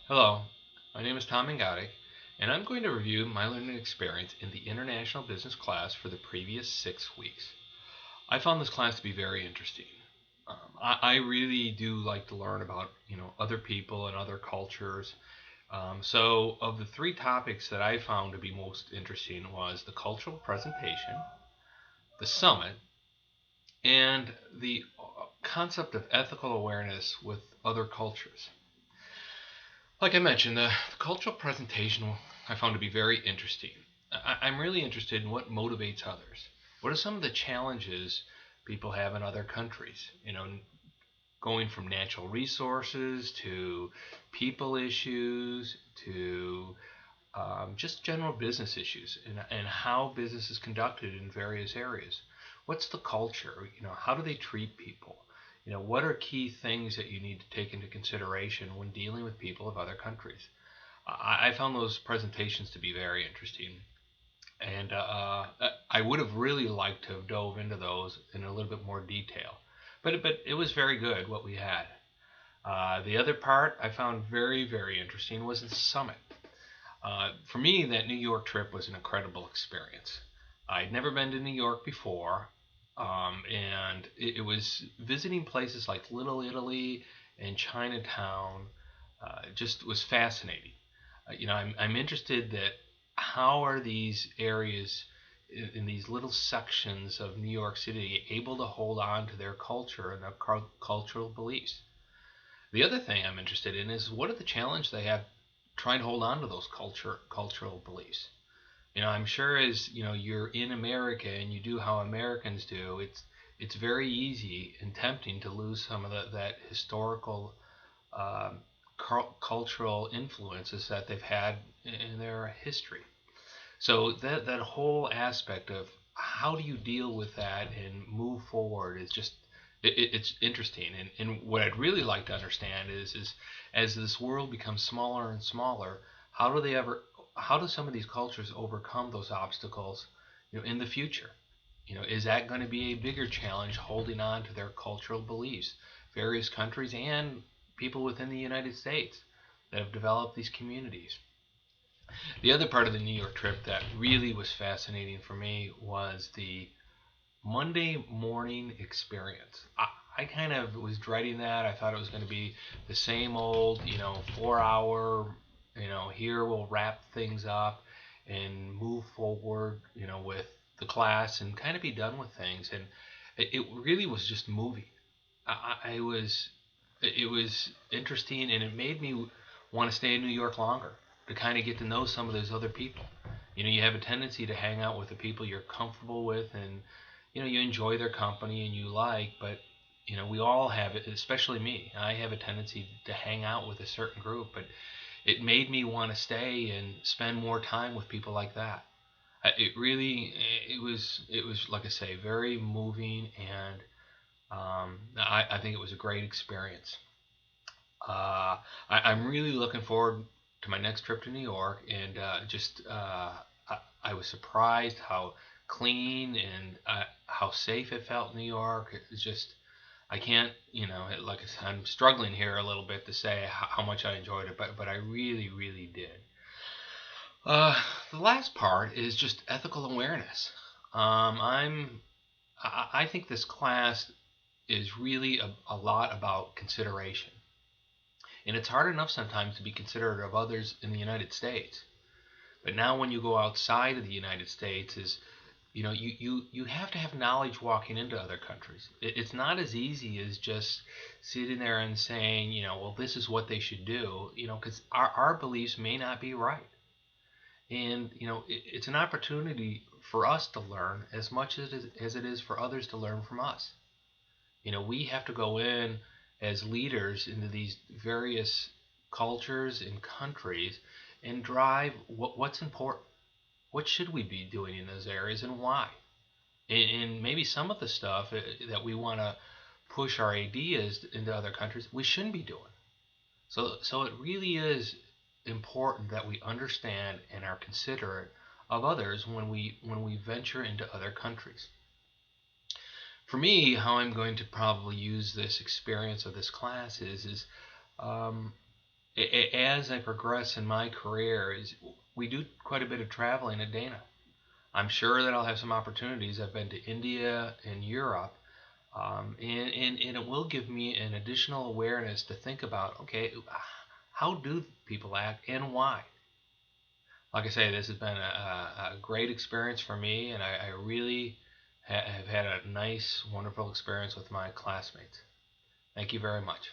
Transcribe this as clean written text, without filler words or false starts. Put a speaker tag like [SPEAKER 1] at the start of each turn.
[SPEAKER 1] Hello, my name is Tom Ingotic, and I'm going to review my learning experience in the International Business class for the previous 6 weeks. I found this class to be very interesting. I really do like to learn about other people and other cultures. So, of the three topics that I found to be most interesting was the cultural presentation, the summit, and the concept of ethical awareness with other cultures. Like I mentioned, the cultural presentation I found to be very interesting. I'm really interested in what motivates others. What are some of the challenges people have in other countries? Going from natural resources to people issues to just general business issues and how business is conducted in various areas. What's the culture? How do they treat people? What are key things that you need to take into consideration when dealing with people of other countries? I found those presentations to be very interesting, and I would have really liked to have dove into those in a little bit more detail. But it was very good what we had. The other part I found very interesting was the summit. For me, that New York trip was an incredible experience. I'd never been to New York before, and it was visiting places like Little Italy and Chinatown. Just was fascinating. I'm interested that how are these areas in these little sections of New York City able to hold on to their culture and their cultural beliefs. The other thing I'm interested in is what are the challenges they have trying to hold on to those cultural beliefs. I'm sure as you're in America and you do how Americans do, it's very easy and tempting to lose some of that historical um, cultural influences that they've had in their history. So that whole aspect of how do you deal with that and move forward is just it's interesting. And what I'd really like to understand is as this world becomes smaller and smaller, how do some of these cultures overcome those obstacles in the future? Is that going to be a bigger challenge holding on to their cultural beliefs? Various countries and people within the United States that have developed these communities. The other part of the New York trip that really was fascinating for me was the Monday morning experience. I kind of was dreading that. I thought it was going to be the same old, 4 hour, here we'll wrap things up and move forward, with the class and kind of be done with things. And it really was just moving. I was it was interesting, and it made me want to stay in New York longer to kind of get to know some of those other people. You have a tendency to hang out with the people you're comfortable with, and you enjoy their company and you like, but we all have it, especially me. I have a tendency to hang out with a certain group, but it made me want to stay and spend more time with people like that. It really, it was like I say, very moving, and I think it was a great experience. I'm really looking forward to my next trip to New York, and I was surprised how clean and how safe it felt in New York. It's just I can't, like I said, I'm struggling here a little bit to say how much I enjoyed it, but I really did. The last part is just ethical awareness. I think this class is really a lot about consideration. And it's hard enough sometimes to be considerate of others in the United States. But now when you go outside of the United States is you have to have knowledge walking into other countries. It's not as easy as just sitting there and saying, well, this is what they should do, because our beliefs may not be right. And, it's an opportunity for us to learn as much as it is for others to learn from us. We have to go in as leaders into these various cultures and countries and drive what's important. What should we be doing in those areas and why? And maybe some of the stuff that we want to push our ideas into other countries, we shouldn't be doing. So it really is important that we understand and are considerate of others when we venture into other countries. For me, how I'm going to probably use this experience of this class is um, as I progress in my career, is we do quite a bit of traveling at Dana. I'm sure that I'll have some opportunities. I've been to India and Europe, and it will give me an additional awareness to think about, okay, how do people act and why? Like I say, this has been a great experience for me, and I really have had a nice, wonderful experience with my classmates. Thank you very much.